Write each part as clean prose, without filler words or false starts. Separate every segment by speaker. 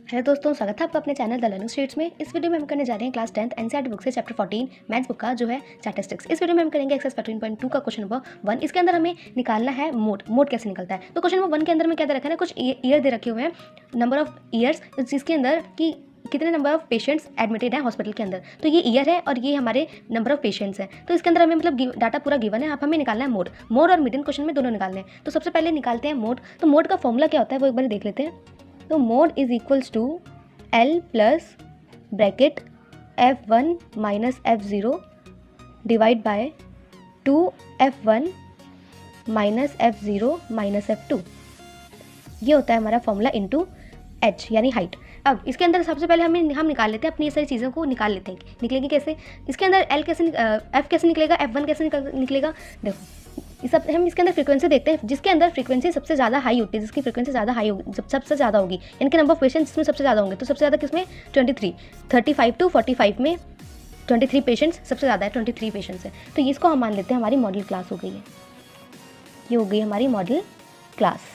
Speaker 1: Hello दोस्तों, स्वागत है आपका अपने चैनल द लर्निंग स्ट्रीट्स में। इस वीडियो में हम करने जा रहे हैं क्लास 10th एनसीईआरटी बुक से चैप्टर 14 मैथ्स बुक का जो है स्टैटिस्टिक्स। इस वीडियो में हम करेंगे एक्सरसाइज 14.2 का क्वेश्चन नंबर 1। इसके अंदर हमें निकालना है मोड कैसे निकलता है। तो क्वेश्चन नंबर 1 के अंदर में क्या दे रखा है, कुछ ईयर दे रखे हुए हैं, नंबर ऑफ ईयर्स, जिसके अंदर कि कितने नंबर ऑफ पेशेंट्स एडमिटेड हैं हॉस्पिटल के अंदर। तो ये ईयर है और ये हमारे नंबर ऑफ पेशेंट्स हैं। तो इसके अंदर हमें मतलब डाटा पूरा गिवन है। अब हमें निकालना है मोड और मीडियन क्वेश्चन में दोनों निकालने हैं। तो सबसे पहले निकालते हैं मोड। तो मोड का फॉर्मूला क्या होता है वो एक बार देख लेते हैं। तो mode is equals to L plus bracket F1 minus F0 divide by 2F1 minus F0 minus F2। ये होता है हमारा फॉर्मूला इनटू H यानी हाइट। अब इसके अंदर सबसे पहले हम निकाल लेते हैं, अपनी सारी चीज़ों को निकाल लेते हैं। निकलेगी कैसे इसके अंदर L कैसे F कैसे निकलेगा, F1 कैसे निकलेगा। देखो ये सब हम इसके अंदर फ्रीक्वेंसी देखते हैं, जिसके अंदर फ्रीक्वेंसी सबसे ज़्यादा हाई होती है, जिसकी फ्रीक्वेंसी ज़्यादा हाई होगी, सबसे ज़्यादा होगी, यानी कि नंबर ऑफ पेशेंट्स जिसमें सबसे ज़्यादा होंगे। तो सबसे ज़्यादा किसमें 23, 35 टू 45 में 23 पेशेंट्स सबसे ज़्यादा है, 23 पेशेंट्स है। तो इसको हम मान लेते हैं हमारी मॉडल क्लास हो गई है। ये हो गई हमारी मॉडल क्लास।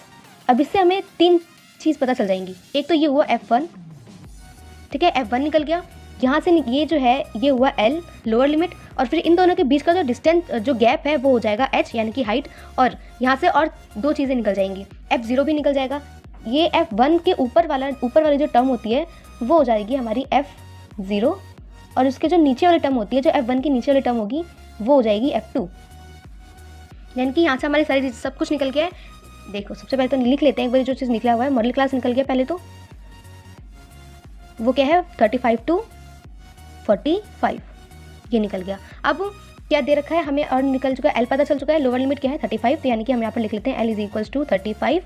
Speaker 1: अब इससे हमें 3 चीज़ पता चल जाएंगी। एक तो ये हुआ F1, ठीक है, F1 निकल गया। यहाँ से ये जो है ये हुआ L लोअर लिमिट, और फिर इन दोनों के बीच का जो डिस्टेंस जो गैप है वो हो जाएगा H यानी कि हाइट। और यहाँ से और 2 चीज़ें निकल जाएंगी, F0 भी निकल जाएगा। ये F1 के ऊपर वाली जो टर्म होती है वो हो जाएगी हमारी F0, और उसके जो नीचे वाली टर्म होती है, जो F1 की नीचे वाली टर्म होगी वो हो जाएगी F2। यानी कि यहाँ से हमारी सारी सब कुछ निकल गया है। देखो सबसे पहले तो लिख लेते हैं एक बार जो चीज़ निकला हुआ है। मॉडल क्लास निकल गया पहले, तो वो क्या है 35 टू 45 ये निकल गया। अब क्या दे रखा है हमें, और निकल चुका है L पता चल चुका है, लोअर लिमिट क्या है 35, तो यानी कि हम यहाँ पर लिख लेते हैं L इज इक्वल्स टू 35।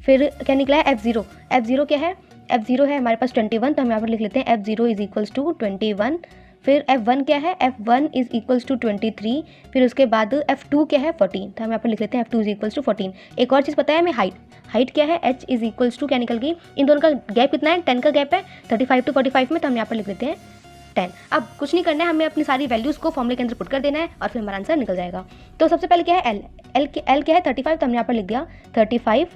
Speaker 1: फिर क्या निकला है F0 क्या है, F0 है हमारे पास 21, तो हम यहाँ पर लिख लेते हैं F0 इज इक्वल्स टू 21। फिर F1 क्या है, F1 इज इक्वल्स टू 23। फिर उसके बाद F2 क्या है 14, तो हम यहाँ पर लिख लेते हैं F2 इज इक्वल्स टू 14। एक और चीज़ पता है हमें, हाइट क्या है, H इज इक्वल्स टू क्या निकल गई, इन दोनों का गैप कितना है 10 का गैप है 35 टू 45 में, तो हम यहाँ पर लिख लेते हैं 10। अब कुछ नहीं करना है, हमें अपनी सारी वैल्यूज़ को फॉर्मूले के अंदर पुट कर देना है और फिर हमारा आंसर निकल जाएगा। तो सबसे पहले क्या है L क्या है 35, तो हमने यहाँ पर लिख दिया 35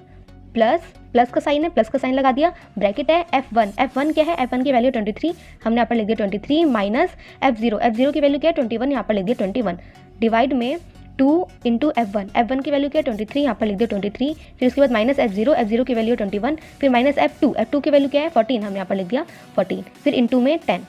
Speaker 1: प्लस का साइन है, प्लस का साइन लगा दिया, ब्रैकेट है F1 क्या है, F1 की वैल्यू 23, हमने यहाँ पर लिख दिया 23 माइनस F0 की वैल्यू क्या है 21, यहाँ पर लिख दिया 21, डिवाइड में 2 इंटू F1 की वैल्यू क्या है 23, यहाँ पर लिख दिया 23। फिर उसके बाद माइनस F0 की वैल्यू 21, फिर माइनस F2 की वैल्यू क्या है 14, हमने यहाँ पर लिख दिया 14, फिर इंटू में 10।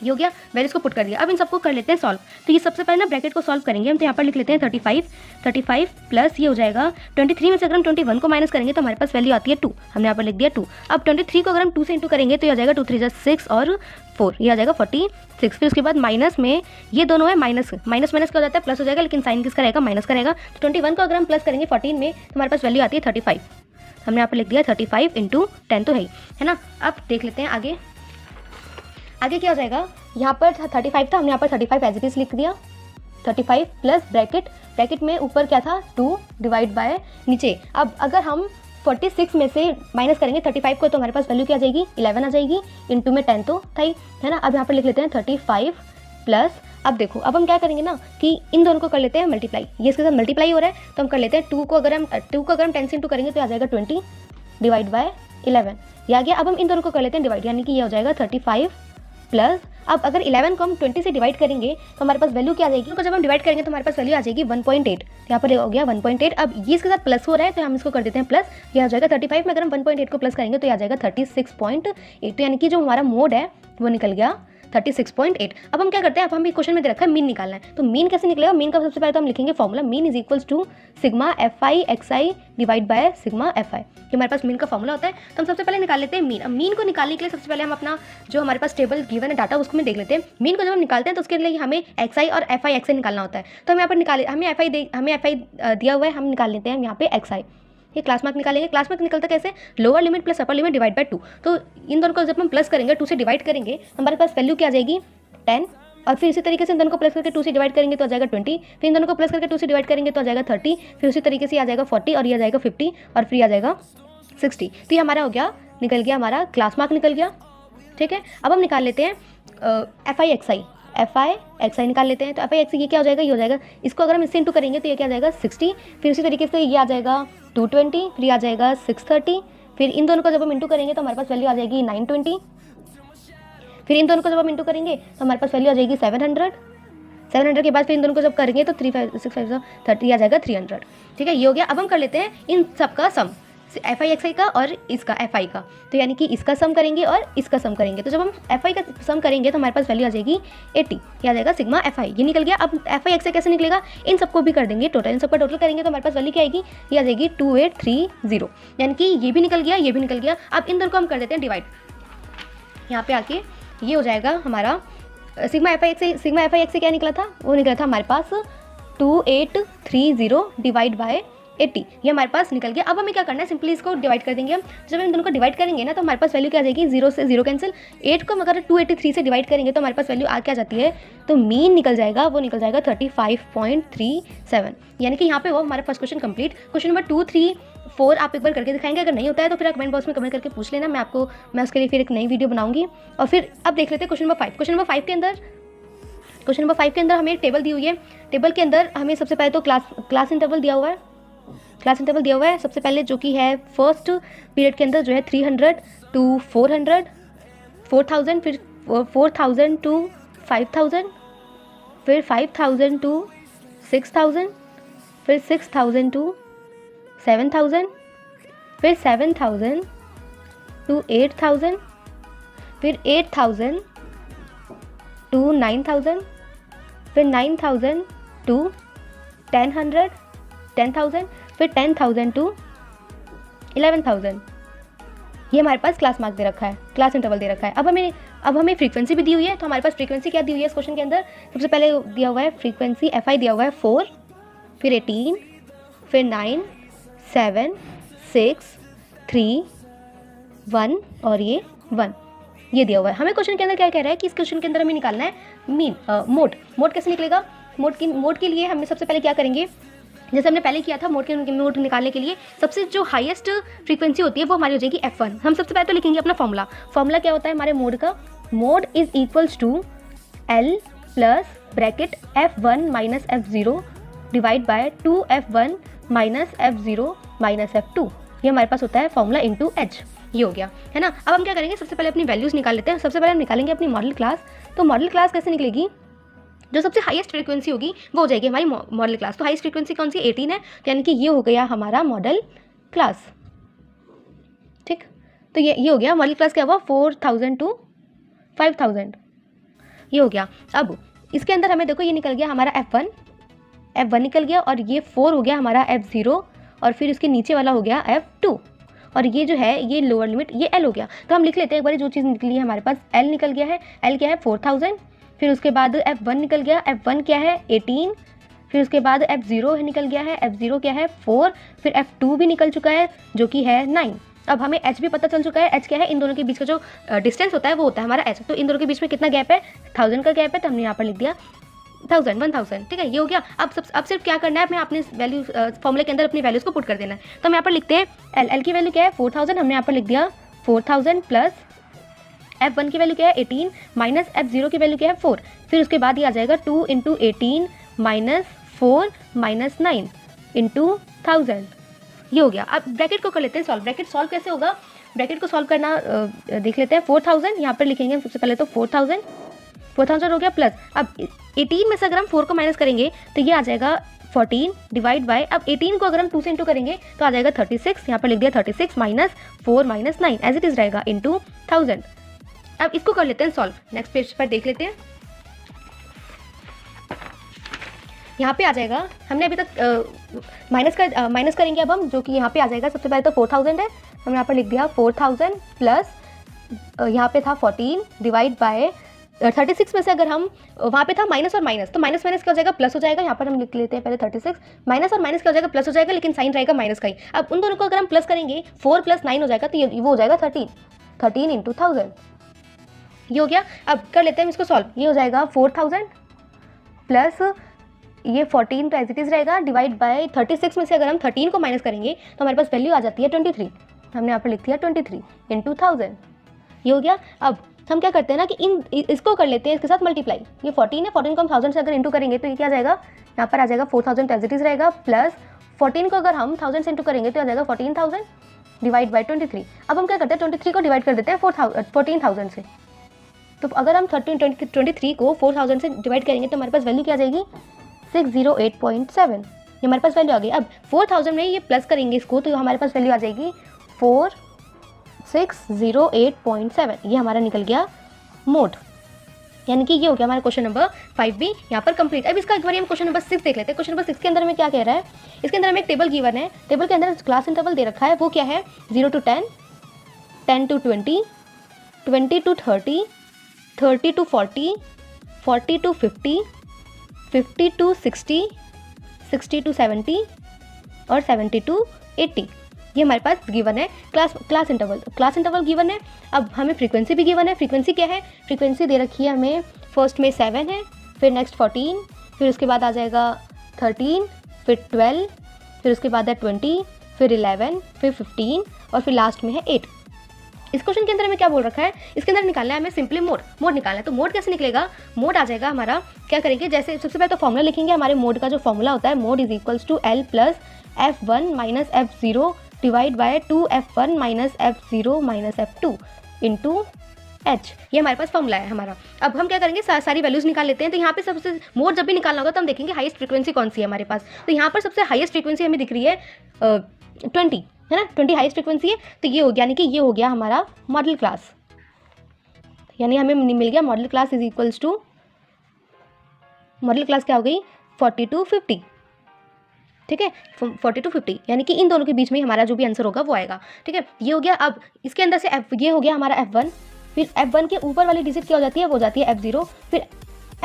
Speaker 1: ये हो गया, वैल्यूज को पुट कर दिया। अब इन सबको कर लेते हैं सॉल्व। तो ये सबसे पहले ना ब्रैकेट को सॉल्व करेंगे हम, तो यहाँ पर लिख लेते हैं 35 प्लस ये हो जाएगा 23 में से अगर हम 21 को माइनस करेंगे तो हमारे पास वैल्यू आती है 2, हमने यहाँ पर लिख दिया 2। अब 23 को अगर हम 2 से इंटू करेंगे तो ये आ जाएगा 2 3 6 और 4, ये आ जाएगा 46। फिर उसके बाद माइनस में ये दोनों है माइनस क्या हो जाता है, प्लस हो जाएगा, लेकिन साइन किसका रहेगा, माइनस का रहेगा। तो 21 को अगर हम प्लस करेंगे 14 में तो हमारे पास वैल्यू आती है 35, हमने यहाँ पर लिख दिया 35 इंटू 10, तो है ना। अब देख लेते हैं आगे क्या हो जाएगा। यहाँ पर 35 था, हमने यहाँ पर 35 एज इट इज लिख दिया, 35 प्लस ब्रैकेट में ऊपर क्या था 2 डिवाइड बाय नीचे। अब अगर हम 46 में से माइनस करेंगे 35 को तो हमारे पास वैल्यू क्या आ जाएगी 11 आ जाएगी, इंटू में 10 तो था ही, है ना। अब यहाँ पर लिख लेते हैं 35 प्लस, अब देखो अब हम क्या करेंगे ना कि इन दोनों को कर लेते हैं मल्टीप्लाई, ये इसके साथ मल्टीप्लाई हो रहा है तो हम कर लेते हैं 2 को अगर हम 10 से इंटू करेंगे तो आ जाएगा 20 डिवाइड बाय 11, ये आ गया। अब हम इन दोनों को कर लेते हैं डिवाइड, यानी कि ये हो जाएगा 35 प्लस, अब अगर 11 को हम 20 से डिवाइड करेंगे तो हमारे पास वैल्यू क्या आ जाएगी, तो जब हम डिवाइड करेंगे तो हमारे पास वैल्यू आ जाएगी 1.8, यहाँ पर हो गया 1.8। अब ये इसके साथ प्लस हो रहा है तो हम इसको कर देते हैं प्लस, ये आ जाएगा 35 में अगर हम 1.8 को प्लस करेंगे तो ये आ जाएगा 36.8, तो यानी कि जो हमारा मोड है वो निकल गया 36.8। अब हम क्या करते हैं, अब हम क्वेश्चन में दे रखा है मीन निकालना है, तो मीन कैसे निकलेगा, मीन का सबसे पहले तो हम लिखेंगे formula, mean is equals to sigma FI XI डिवाइड बाय सिग्मा FI, ये हमारे पास मीन का फॉर्मूला होता है। तो हम सबसे पहले निकाल लेते हैं मीन। अब मीन को निकालने के लिए सबसे पहले हम अपना जो हमारे पास टेबल गिवन है डाटा उसको में देख लेते हैं। मीन को जब हम निकालते हैं तो उसके लिए हमें XI और FI XI निकालना होता है, तो हम यहाँ पर हमें FI दिया हुआ है, हम निकाल लेते हैं यहाँ पे XI, ये क्लास मार्क निकालेंगे। क्लास मार्क निकलता कैसे, lower limit plus upper limit divide by 2, तो इन दोनों को जब हम प्लस करेंगे 2 से डिवाइड करेंगे हमारे पास वैल्यू क्या आ जाएगी 10, और फिर इसी तरीके से इन दोनों को प्लस करके 2 से डिवाइड करेंगे तो आ जाएगा 20, फिर इन दोनों को प्लस करके 2 से डिवाइड करेंगे तो आ जाएगा 30, फिर उसी तरीके से आ जाएगा 40, और ये आ जाएगा 50, और फिर आ जाएगा 60। तो ये हमारा हो गया, निकल गया हमारा क्लास मार्क निकल गया, ठीक है। अब हम निकाल लेते हैं FI XI निकाल लेते हैं। तो FI XI ये क्या हो जाएगा, ये हो जाएगा, इसको अगर हम इससे इंटू करेंगे तो ये क्या आ जाएगा 60, फिर उसी तरीके से ये आ जाएगा 220, फिर ये आ जाएगा 630, फिर इन दोनों को जब हम इंटू करेंगे तो हमारे पास वैल्यू आ जाएगी 920। फिर इन दोनों को जब हम इंटू करेंगे तो हमारे पास वैल्यू आ जाएगी 700। 700 के बाद फिर इन दोनों को जब करेंगे तो 3 5 6 5 30 आ जाएगा 300। ठीक है, ये हो गया। अब हम कर लेते हैं इन सब का सम, एफ आई एक्स आई का और इसका एफ आई का। तो यानी कि इसका सम करेंगे और इसका सम करेंगे। तो जब हम एफ आई का सम करेंगे तो हमारे पास वैल्यू आ जाएगी 80, ये आ जाएगा सिग्मा एफ आई। ये निकल गया। अब एफ आई एक्स आई कैसे निकलेगा, इन सबको भी कर देंगे टोटल, इन सबका टोटल करेंगे तो हमारे पास वैल्यू क्या आएगी, ये आ जाएगी 2830। यानी कि ये भी निकल गया, ये भी निकल गया। अब इन दोनों को हम कर देते हैं डिवाइड। यहाँ पे आके ये हो जाएगा हमारा सिग्मा एफ आई एक्स से क्या निकला था, वो निकला था हमारे पास 2830 डिवाइड बाय 80, ये हमारे पास निकल गया। अब हमें क्या करना है, सिंपली इसको डिवाइड कर देंगे हम। जब हम दोनों को डिवाइड करेंगे ना तो हमारे पास वैल्यू क्या आ जाएगी, 0 से 0 कैंसिल। 8 को अगर 283 से डिवाइड करेंगे तो हमारे पास वैल्यू आ क्या जाती है, तो मीन निकल जाएगा, वो निकल जाएगा 35.37। यानी कि यहाँ पे वो हमारा first question complete. Question number 2, 3, 4 आप एक बार करके दिखाएंगे। अगर नहीं होता है तो फिर आप कमेंट बॉक्स में कमेंट करके पूछ लेना, मैं उसके लिए फिर एक नई वीडियो बनाऊंगी। और फिर अब देख लेते हैं क्वेश्चन नंबर 5। क्वेश्चन नंबर 5 के अंदर हमें एक टेबल दी हुई है। टेबल के अंदर हमें सबसे पहले तो क्लास इंटरवल दिया हुआ है। सबसे पहले जो कि है फर्स्ट पीरियड के अंदर जो है 300 to 400, 4000, फिर 4000 to 5000, फिर 5000 to 6000, फिर 6000 to 7000, फिर 7000 to 8000, फिर 8000 to 9000, फिर 9000 to 10,000, फिर 10,000 to 11,000। ये हमारे पास क्लास मार्क दे रखा है, क्लास इंटरवल दे रखा है। अब हमें फ्रीक्वेंसी भी दी हुई है। तो हमारे पास फ्रीक्वेंसी क्या दी हुई है इस क्वेश्चन के अंदर, सबसे पहले दिया हुआ है फ्रीक्वेंसी एफ आई दिया हुआ है 4, फिर 18, फिर 9, 7, 6, 3, 1 और ये 1, ये दिया हुआ है। हमें क्वेश्चन के अंदर क्या कह रहा है कि इस क्वेश्चन के अंदर हमें निकालना है मीन मोड कैसे निकलेगा। मोड के लिए हमें सबसे पहले क्या करेंगे, जैसे हमने पहले किया था मोड निकालने के लिए सबसे जो हाईएस्ट फ्रीक्वेंसी होती है वो हमारी हो जाएगी f1। हम सबसे पहले तो लिखेंगे अपना फॉर्मूला क्या होता है हमारे मोड का, mode is equals to L plus bracket f1 minus f0 divide by 2f1 minus f0 minus f2। ये हमारे पास होता है फॉर्मूला इंटू h। ये हो गया है ना। अब हम क्या करेंगे, सबसे पहले अपनी वैल्यूज निकाल लेते हैं। सबसे पहले हम निकालेंगे अपनी मॉडल क्लास। तो मॉडल क्लास कैसे निकलेगी, जो सबसे हाईएस्ट फ्रीक्वेंसी होगी वो हो जाएगी हमारी मॉडल क्लास। तो हाईएस्ट फ्रीक्वेंसी कौन सी, 18 है। तो यानी कि ये हो गया हमारा मॉडल क्लास। ठीक, तो ये हो गया मॉडल क्लास। क्या हुआ, 4000 to 5000, ये हो गया। अब इसके अंदर हमें देखो ये निकल गया हमारा f1 निकल गया, और ये 4 हो गया हमारा f0, और फिर इसके नीचे वाला हो गया f2, और ये जो है ये लोअर लिमिट ये l हो गया। तो हम लिख लेते हैं एक बार जो चीज़ निकली है हमारे पास, l निकल गया है। l क्या है 4000, फिर उसके बाद f1 निकल गया, f1 क्या है 18, फिर उसके बाद f0 निकल गया है, f0 क्या है 4, फिर f2 भी निकल चुका है जो कि है 9। अब हमें h भी पता चल चुका है। h क्या है, इन दोनों के बीच का जो डिस्टेंस होता है वो होता है हमारा h। तो इन दोनों के बीच में कितना गैप है, 1000 का गैप है, तो हमने यहाँ पर लिख दिया 1000। ठीक है, ये हो गया। अब सिर्फ क्या करना है, हमें अपने वैल्यू फॉर्मूले के अंदर अपनी वैल्यूज़ को पुट कर देना है। तो हम यहाँ पर लिखते हैं l की वैल्यू क्या है 4000, हमने यहाँ पर लिख दिया 4000 प्लस f1 की वैल्यू क्या है 18 माइनस f0 की वैल्यू क्या है 4, फिर उसके बाद ये आ जाएगा 2 इंटू 18 माइनस 4 माइनस 9 इंटू 1000। ये हो गया। अब ब्रैकेट को कर लेते हैं सॉल्व। ब्रैकेट सॉल्व कैसे होगा, ब्रैकेट को सॉल्व करना देख लेते हैं। 4000 यहाँ पर लिखेंगे सबसे पहले, तो 4000 हो गया, प्लस अब 18 में से अगर हम 4 को माइनस करेंगे तो ये आ जाएगा 14 डिवाइड बाय, अब 18 को अगर हम 2 से इंटू करेंगे तो आ जाएगा 36, यहाँ पर लिख दिया 36 minus 4 minus 9 as it is रहेगा इंटू 1000। अब इसको कर लेते हैं सॉल्व। नेक्स्ट पेज पर देख लेते हैं। यहाँ पे आ जाएगा, हमने अभी तक माइनस करेंगे अब हम, जो कि यहाँ पे आ जाएगा। सबसे पहले तो 4000 है, हमने यहाँ पर लिख दिया 4000 प्लस यहाँ पे था 14 डिवाइड बाय 36 में से अगर हम, वहाँ पे था माइनस और माइनस, तो माइनस माइनस क्या हो जाएगा प्लस हो जाएगा। यहाँ पर हम लिख लेते हैं पहले 36, माइनस और माइनस क्या हो जाएगा प्लस हो जाएगा, लेकिन साइन रहेगा माइनस का ही। अब उन दोनों को अगर हम प्लस करेंगे 4 + 9 हो जाएगा, तो ये वो हो जाएगा 13 इंटू 1000। ये हो गया। अब कर लेते हैं हम इसको सॉल्व। ये हो जाएगा 4000 प्लस ये 14 तो एज इट इज़ रहेगा, डिवाइड बाय 36 में से अगर हम 13 को माइनस करेंगे तो हमारे पास वैल्यू आ जाती है 23। हमने यहाँ पर लिख दिया 23 इंटू 1000। ये हो गया। अब हम क्या करते हैं ना कि इसको कर लेते हैं इसके साथ मल्टीप्लाई। ये 14 है, 14 को हम 1000 से अगर इंटू करेंगे तो ये क्या आ जाएगा, यहाँ पर आ जाएगा 4000 एज इट इज़ रहेगा, प्लस 14 को अगर हम 1000 से इंटू करेंगे तो आ जाएगा 14000, डिवाइड बाई 23। अब हम क्या करते हैं 23 को डिवाइड कर देते हैं 14,000 से। तो अगर हम 23 को 4,000 से डिवाइड करेंगे तो हमारे पास वैल्यू क्या आ जाएगी 608.7। ये हमारे पास वैल्यू आ गई। अब 4,000 में ये प्लस करेंगे इसको तो हमारे पास वैल्यू आ जाएगी 4608.7। ये हमारा निकल गया मोड। यानी कि ये हो गया हमारा क्वेश्चन नंबर 5 भी यहाँ पर कंप्लीट। अब इसका एक बार हम क्वेश्चन नंबर 6 देख लेते हैं। क्वेश्चन नंबर 6 के अंदर में क्या कह रहा है, इसके अंदर हमें एक टेबल गिवन है। टेबल के अंदर क्लास इंटरवल दे रखा है, वो क्या है 0 to 10, 10 to 20, 20 to 30, 30 to 40, 40 to 50, 50 to 60, 60 to 70 और 70 to 80। ये हमारे पास गिवन है क्लास इंटरवल गिवन है। अब हमें फ्रीक्वेंसी भी गिवन है। फ्रीक्वेंसी क्या है, फ्रीक्वेंसी दे रखी है हमें, फर्स्ट में 7 है, फिर नेक्स्ट 14, फिर उसके बाद आ जाएगा 13, फिर 12, फिर उसके बाद है 20, फिर 11, फिर 15 और फिर लास्ट में है 8। इस क्वेश्चन के अंदर हमें क्या बोल रखा है, इसके अंदर निकालना है हमें सिंपली मोड निकालना है। तो मोड कैसे निकलेगा, मोड आ जाएगा हमारा, क्या करेंगे जैसे सबसे पहले तो फॉर्मूला लिखेंगे। हमारे मोड का जो फॉर्मूला होता है mode is equals to L plus F1 minus F0 divide by 2F1 minus F0 minus F2 into H। ये हमारे पास फॉर्मूला है हमारा। अब हम क्या करेंगे सारी वैल्यूज निकाल लेते हैं। तो यहाँ पे सबसे मोड जब भी निकालना होगा तो हम देखेंगे हाईएस्ट फ्रीक्वेंसी कौन सी है हमारे पास। तो यहाँ पर सबसे हाईएस्ट फ्रीक्वेंसी हमें दिख रही है 20 है ना, 20 हाईएस्ट फ्रीक्वेंसी है। तो ये हो गया, यानी कि ये हो गया हमारा मॉडल क्लास, यानी हमें मिल गया modal class is equals to, modal class क्या हो गई 40 to 50। ठीक है 40 to 50, यानी कि इन दोनों के बीच में हमारा जो भी आंसर होगा वो आएगा। ठीक है ये हो गया। अब इसके अंदर से ये हो गया हमारा F1, फिर F1 के ऊपर वाली डिजिट क्या हो जाती है, वो जाती है F0, फिर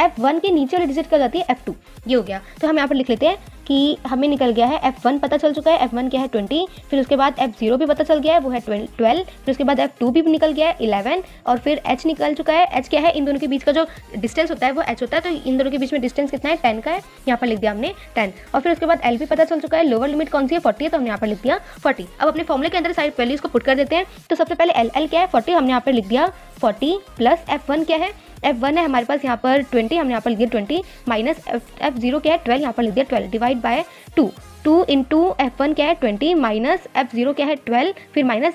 Speaker 1: F1 के नीचे वाली डिजिट क्या हो जाती है F2। ये हो गया। तो हम यहाँ पर लिख लेते हैं कि हमें निकल गया है F1 पता चल चुका है, F1 क्या है 20, फिर उसके बाद F0 भी पता चल गया है वो है 12, फिर उसके बाद F2 भी निकल गया है 11 और फिर H निकल चुका है। H क्या है, इन दोनों के बीच का जो डिस्टेंस होता है वो H होता है। तो इन दोनों के बीच में डिस्टेंस कितना है 10 का है, यहाँ पर लिख दिया हमने 10। और फिर उसके बाद L भी पता चल चुका है, लोअर लिमिट कौन सी है 40 है, तो हमने यहाँ पर लिख दिया 40। अब अपने फॉर्मूले के अंदर सारी वैल्यूज को पुट कर देते हैं। तो सबसे पहले L क्या है 40, हमने यहाँ पर लिख दिया 40 प्लस F1 क्या है, F1 है हमारे पास यहाँ पर 20, हमने यहाँ पर लिख दिया 20 माइनस F0 क्या है 12, यहाँ पर लिख दिया 12 डिवाइड बाय 2 इंटू F1 क्या है 20 माइनस F0 क्या है 12, फिर माइनस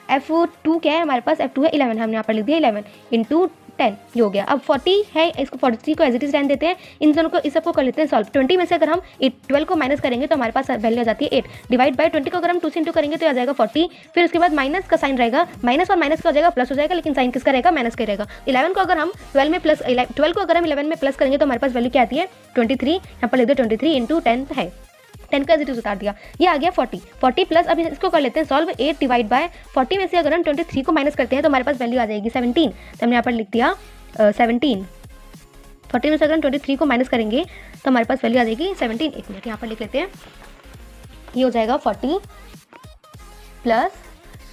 Speaker 1: F2 क्या है हमारे पास F2 है 11, हमने यहाँ पर लिख दिया 11 इंटू 10। ये हो गया। अब 40 है, इसको 43 को एज इट इज रहने देते हैं। इन दोनों को इस सबको कर लेते हैं सॉल्व। 20 में से अगर हम 12 को माइनस करेंगे तो हमारे पास वैल्यू आ जाती है 8 डिवाइड बाय 20 को अगर हम 2 से इंटू करेंगे तो आ जाएगा 40, फिर उसके बाद माइनस का साइन रहेगा, माइनस और माइनस का हो जाएगा प्लस हो जाएगा, लेकिन साइन किसका रहेगा माइनस का रहेगा। 11 को अगर हम 12 में प्लस 12 को अगर हम 11 में प्लस करेंगे तो हमारे पास वैल्यू क्या आती है 23। यहाँ पर लिख दो 23 इंटू 10 है, 10 का इज उतार दिया, ये आ गया 40 प्लस। अब इसको कर लेते हैं सॉल्व। 8 डिवाइड बाय 40 में से अगर हम 23 को माइनस करते हैं तो हमारे पास वैल्यू आ जाएगी 17। तो हमने यहाँ पर लिख दिया 17। 40 में से अगर हम 23 को माइनस करेंगे तो हमारे पास वैल्यू आ जाएगी 17। एक मिनट यहाँ पर लिख लेते हैं, ये हो जाएगा 40 प्लस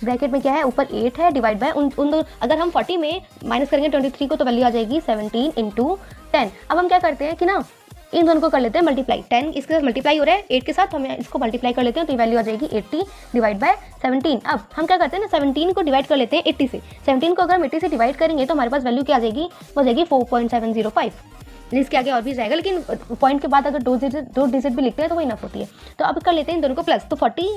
Speaker 1: ब्रैकेट में क्या है ऊपर 8 है डिवाइड बाय उन दो, अगर हम 40 में माइनस करेंगे 23 को तो वैल्यू आ जाएगी 17 इंटू 10। अब हम क्या करते हैं कि ना इन दोनों को कर लेते हैं मल्टीप्लाई, 10 इसके साथ मल्टीप्लाई हो रहा है 8 के साथ, हमें इसको मल्टीप्लाई कर लेते हैं तो ये वैल्यू आ जाएगी 80 डिवाइड बाय 17। अब हम क्या करते हैं ना 17 को डिवाइड कर लेते हैं 80 से। 17 को अगर हम 80 से डिवाइड करेंगे तो हमारे पास वैल्यू क्या आ जाएगी, वो जाएगी 4.705। इसके आगे और भी जाएगा, लेकिन पॉइंट के बाद अगर दो डिजिट भी लिखते हैं तो वो इनफ होती है। तो अब कर लेते हैं इन दोनों को प्लस। तो 40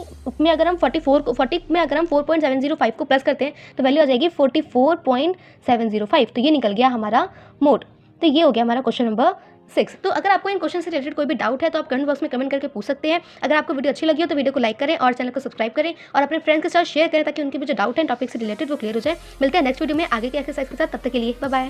Speaker 1: में अगर हम 40 में अगर हम 4.705 को प्लस करते हैं तो वैल्यू आ जाएगी 44.705। तो ये निकल गया हमारा मोड। तो ये हो गया हमारा क्वेश्चन नंबर 6। तो अगर आपको इन क्वेश्चन से रिलेटेड कोई भी डाउट है तो आप कमेंट बॉक्स में कमेंट करके पूछ सकते हैं। अगर आपको वीडियो अच्छी लगी हो तो वीडियो को लाइक करें और चैनल को सब्सक्राइब करें और अपने फ्रेंड्स के साथ शेयर करें ताकि उनके भी जो डाउट है टॉपिक से रिलेटेड वो क्लियर हो जाए। मिलते हैं नेक्स्ट वीडियो में आगे के एक्सरसाइज के साथ, तब तक के लिए बाय बाय।